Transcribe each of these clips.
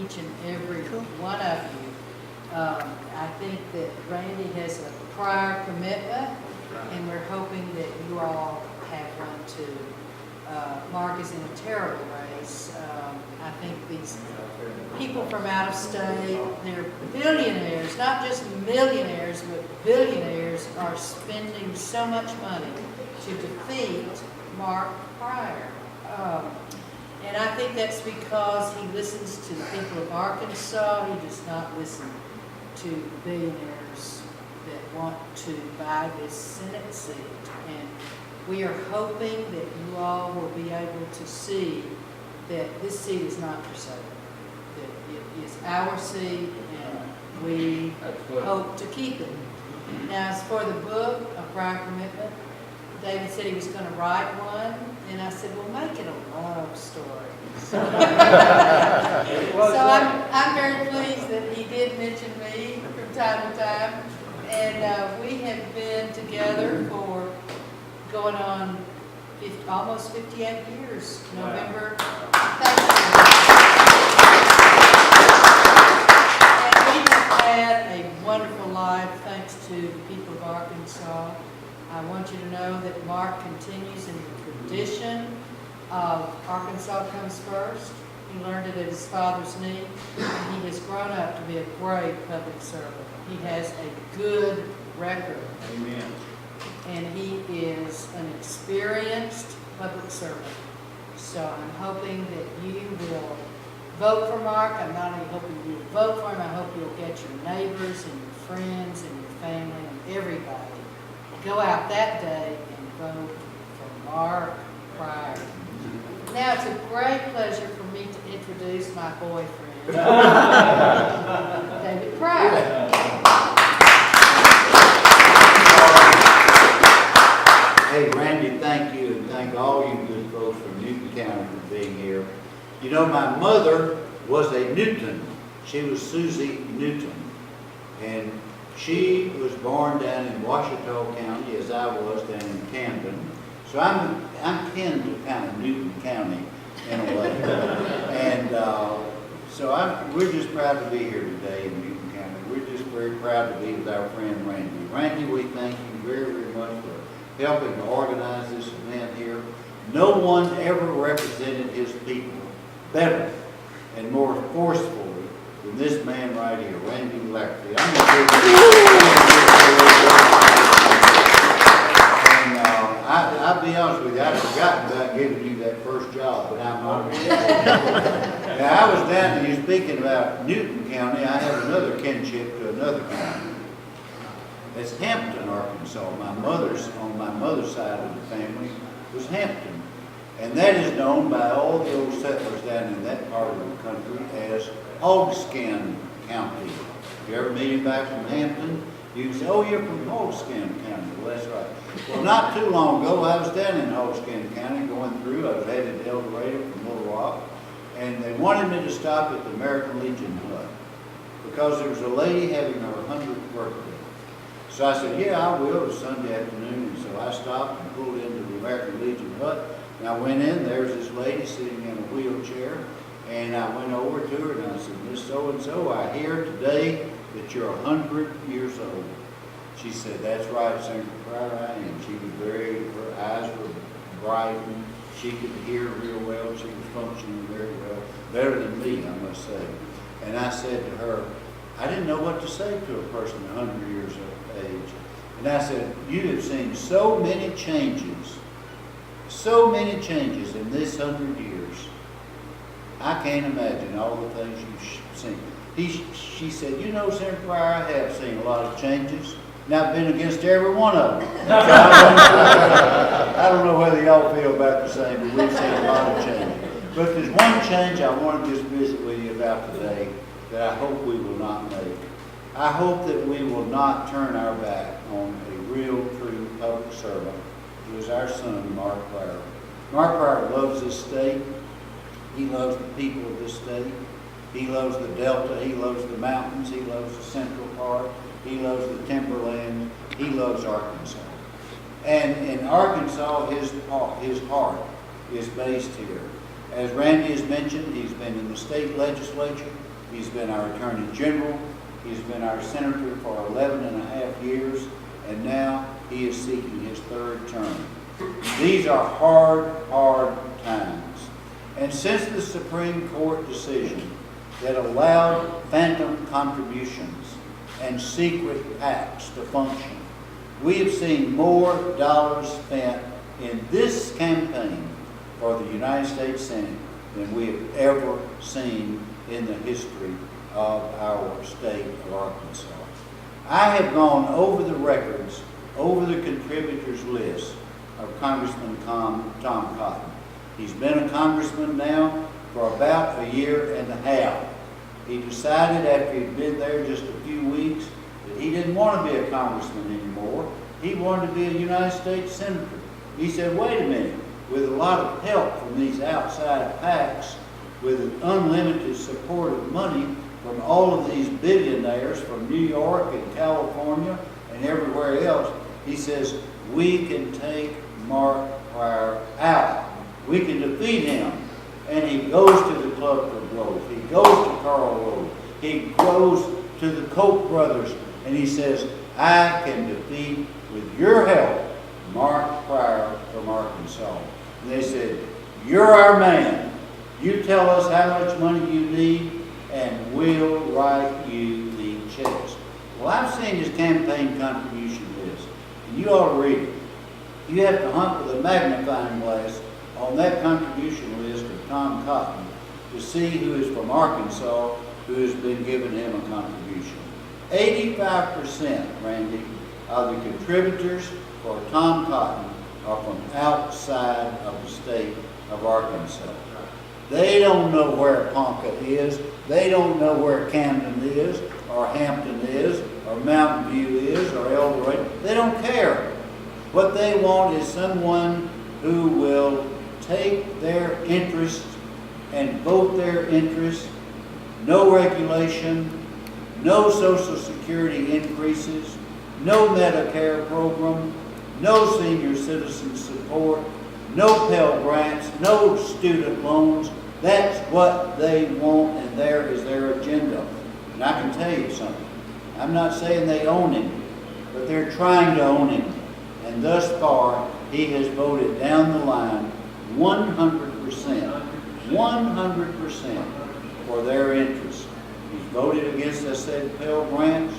each and every one of you. I think that Randy has a prior commitment, and we're hoping that you all have one too. Mark is in a terrible race. I think these people from out of state, they're billionaires, not just millionaires, but billionaires are spending so much money to defeat Mark Pryor. And I think that's because he listens to the people of Arkansas. He does not listen to billionaires that want to buy this Senate seat. And we are hoping that you all will be able to see that this seat is not for sale. That it is our seat, and we hope to keep it. Now, as for the book, A Prior Commitment, David said he was going to write one, and I said, well, make it a love story. So, I'm very pleased that he did mention me from time to time, and we have been together for going on almost 58 years. November. Thank you. And we have had a wonderful life thanks to the people of Arkansas. I want you to know that Mark continues in the tradition of Arkansas Comes First. He learned it at his father's knee, and he has grown up to be a great public servant. He has a good record. Amen. And he is an experienced public servant. So I'm hoping that you will vote for Mark. I'm not only hoping you will vote for him, I hope you'll get your neighbors and your friends and your family and everybody. Go out that day and vote for Mark Pryor. Now it's a great pleasure for me to introduce my boyfriend, David Pryor. Hey, Randy, thank you, and thank all you good folks from Newton County for being here. You know, my mother was a Newton. She was Susie Newton. And she was born down in Ouachita County, as I was down in Camden. So I'm kin to kind of Newton County in a way. And so we're just proud to be here today in Newton County. We're just very proud to be with our friend Randy. Randy, we thank you very, very much for helping to organize this event here. No one ever represented his people better and more forcefully than this man right here, Randy Lafferty. I'm going to give and I'll be honest with you, I'd forgotten about giving you that first job, but I'm not. Now, I was down to you speaking about Newton County. I have another kinship to another county. It's Hampton, Arkansas. On my mother's side of the family was Hampton. And that is known by all the old settlers down in that part of the country as Hogskin County. If you ever meet anybody from Hampton, you can say, oh, you're from Hogskin County. Well, that's right. Well, not too long ago, I was down in Hogskin County going through. I was headed to El Dorado from Little Rock. And they wanted me to stop at the American Legion Hut because there was a lady having her 100th birthday. So I said, yeah, I will. It was Sunday afternoon. And so I stopped and pulled into the American Legion Hut. And I went in. There's this lady sitting in a wheelchair. And I went over to her and I said, Miss So-and-so, I hear today that you're 100 years old. She said, that's right, Senator Pryor, I am. She was her eyes were bright. And she could hear real well. She was functioning very well. Better than me, I must say. And I said to her, I didn't know what to say to a person 100 years of age. And I said, you have seen so many changes in this 100 years. I can't imagine all the things you've seen. She said, you know, Senator Pryor, I have seen a lot of changes, and I've been against every one of them. I don't know whether y'all feel about the same, but we've seen a lot of changes. But there's one change I want to just visit with you about today that I hope we will not make. I hope that we will not turn our back on a real, true public servant who is our son, Mark Pryor. Mark Pryor loves this state. He loves the people of this state. He loves the Delta. He loves the mountains. He loves the central part. He loves the timberland. He loves Arkansas. And in Arkansas, his heart is based here. As Randy has mentioned, he's been in the state legislature. He's been our Attorney General. He's been our Senator for 11 and a half years, and now he is seeking his third term. These are hard, hard times. And since the Supreme Court decision that allowed phantom contributions and secret PACs to function, we have seen more dollars spent in this campaign for the United States Senate than we have ever seen in the history of our state of Arkansas. I have gone over the records, over the contributors list of Congressman Tom Cotton. He's been a congressman now for about a year and a half. He decided after he'd been there just a few weeks that he didn't want to be a congressman anymore. He wanted to be a United States Senator. He said, wait a minute, with a lot of help from these outside PACs, with an unlimited support of money from all of these billionaires from New York and California and everywhere else, he says, we can take Mark Pryor out. We can defeat him. And he goes to the Club for Growth. He goes to Carl Road. He goes to the Koch brothers, and he says, I can defeat, with your help, Mark Pryor from Arkansas. And they said, you're our man. You tell us how much money you need, and we'll write you the checks. Well, I've seen his campaign contribution list, and you ought to read it. You have to hunt with a magnifying glass on that contribution list of Tom Cotton to see who is from Arkansas who has been giving him a contribution. 85%, Randy, of the contributors for Tom Cotton are from outside of the state of Arkansas. They don't know where Ponca is. They don't know where Camden is, or Hampton is, or Mountain View is, or El Dorado. They don't care. What they want is someone who will take their interests and vote their interests. No regulation, no Social Security increases, no Medicare program, no senior citizen support, no Pell Grants, no student loans. That's what they want, and there is their agenda. And I can tell you something. I'm not saying they own him, but they're trying to own him. And thus far, he has voted down the line 100%, 100% for their interests. He's voted against, I said, Pell Grants,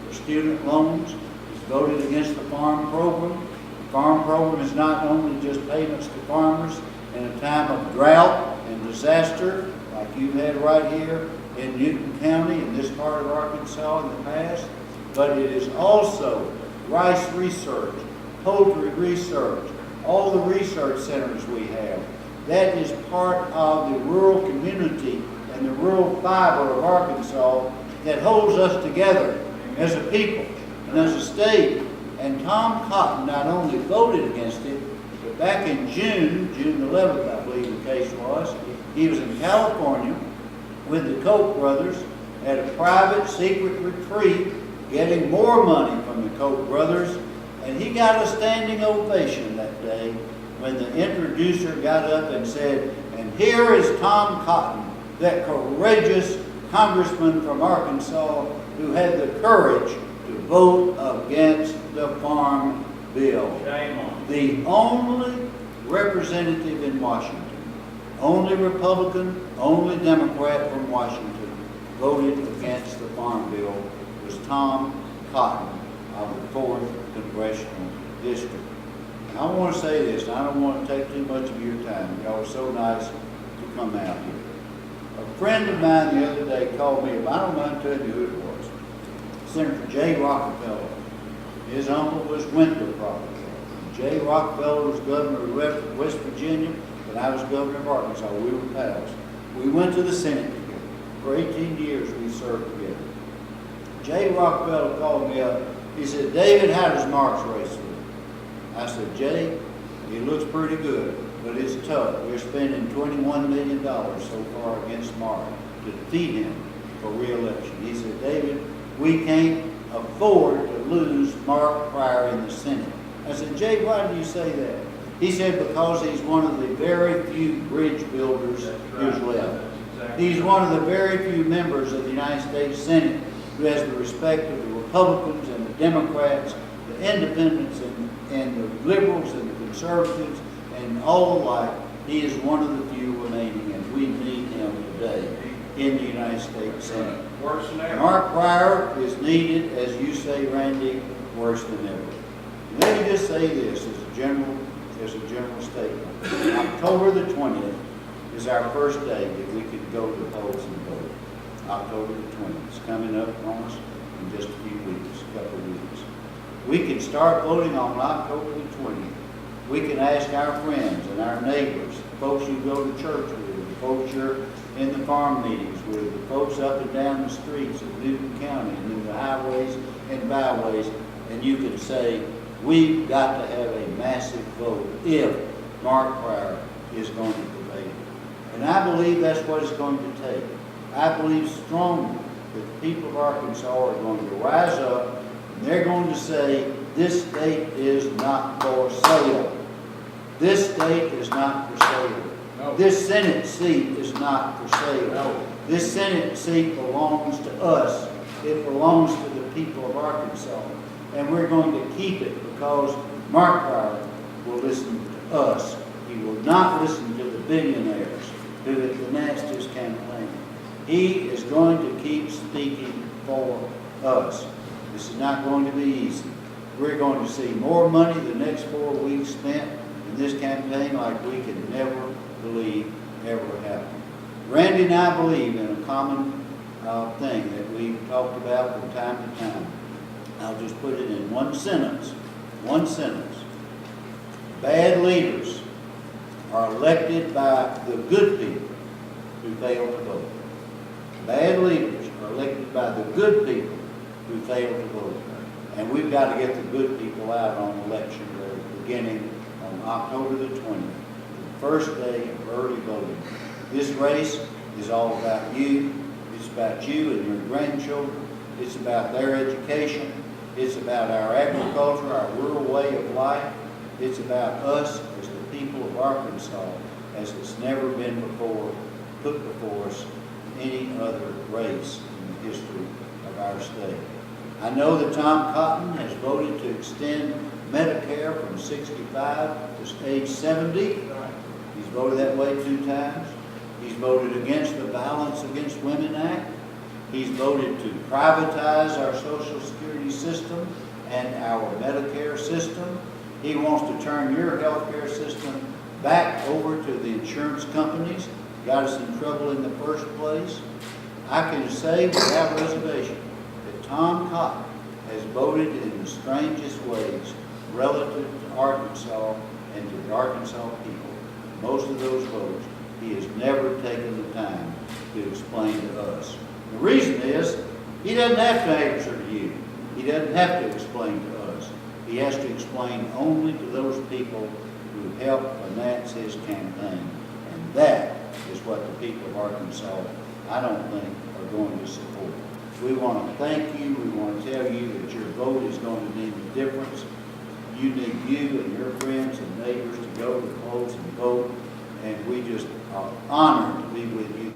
for student loans. He's voted against the farm program. The farm program is not only just payments to farmers in a time of drought and disaster, like you've had right here in Newton County, in this part of Arkansas in the past, but it is also rice research, poultry research, all the research centers we have. That is part of the rural community and the rural fiber of Arkansas that holds us together as a people and as a state. And Tom Cotton not only voted against it, but back in June 11th, I believe the case was, he was in California with the Koch brothers at a private secret retreat, getting more money from the Koch brothers, and he got a standing ovation that day when the introducer got up and said, and here is Tom Cotton, that courageous congressman from Arkansas who had the courage to vote against the farm bill. Shame on. The only representative in Washington, only Republican, only Democrat from Washington voted against the farm bill was Tom Cotton of the 4th Congressional District. And I want to say this, and I don't want to take too much of your time. Y'all are so nice to come out here. A friend of mine the other day called me, I don't mind telling you who it was, Senator J. Rockefeller. His uncle was Winthrop Rockefeller. J. Rockefeller was governor of West Virginia, and I was governor of Arkansas. We were pals. We went to the Senate together. For 18 years we served together. J. Rockefeller called me up. He said, David, how does Mark's race look? I said, Jay, he looks pretty good, but it's tough. We're spending $21 million so far against Mark to defeat him for re-election. He said, David, we can't afford to lose Mark Pryor in the Senate. I said, Jay, why do you say that? He said, because he's one of the very few bridge builders who's left. He's one of the very few members of the United States Senate who has the respect of the Republicans and the Democrats, the independents and the liberals and the conservatives and all alike. He is one of the few remaining, and we need him today in the United States Senate. Worse than ever. Mark Pryor is needed, as you say, Randy, worse than ever. Let me just say this as a general statement. October the 20th is our first day that we could go to the polls and vote. October the 20th. It's coming up on us in just a few weeks, a couple of weeks. We can start voting on October the 20th. We can ask our friends and our neighbors, the folks you go to church with, the folks you're in the farm meetings with, the folks up and down the streets of Newton County and in the highways and byways, and you can say, we've got to have a massive vote if Mark Pryor is going to prevail. And I believe that's what it's going to take. I believe strongly that the people of Arkansas are going to rise up and they're going to say, this state is not for sale. This state is not for sale. No. This Senate seat is not for sale. No. This Senate seat belongs to us. It belongs to the people of Arkansas. And we're going to keep it because Mark Pryor will listen to us. He will not listen to the billionaires who have financed his campaign. He is going to keep speaking for us. This is not going to be easy. We're going to see more money the next 4 weeks spent in this campaign like we could never believe ever happened. Randy and I believe in a common thing that we've talked about from time to time. I'll just put it in one sentence. One sentence. Bad leaders are elected by the good people who fail to vote. Bad leaders are elected by the good people who fail to vote. And we've got to get the good people out on election day, beginning on October the 20th, the first day of early voting. This race is all about you. It's about you and your grandchildren. It's about their education. It's about our agriculture, our rural way of life. It's about us as the people of Arkansas, as it's never been before, put before us any other race in the history of our state. I know that Tom Cotton has voted to extend Medicare from 65 to age 70. He's voted that way 2 times. He's voted against the Violence Against Women Act. He's voted to privatize our Social Security system and our Medicare system. He wants to turn your health care system back over to the insurance companies. Got us in trouble in the first place. I can say without reservation that Tom Cotton has voted in the strangest ways relative to Arkansas and to the Arkansas people. Most of those votes he has never taken the time to explain to us. The reason is he doesn't have to answer to you. He doesn't have to explain to us. He has to explain only to those people who help finance his campaign. And that is what the people of Arkansas, I don't think, are going to support. We want to thank you. We want to tell you that your vote is going to make the difference. You need you and your friends and neighbors to go to the polls and vote. And we just are honored to be with you.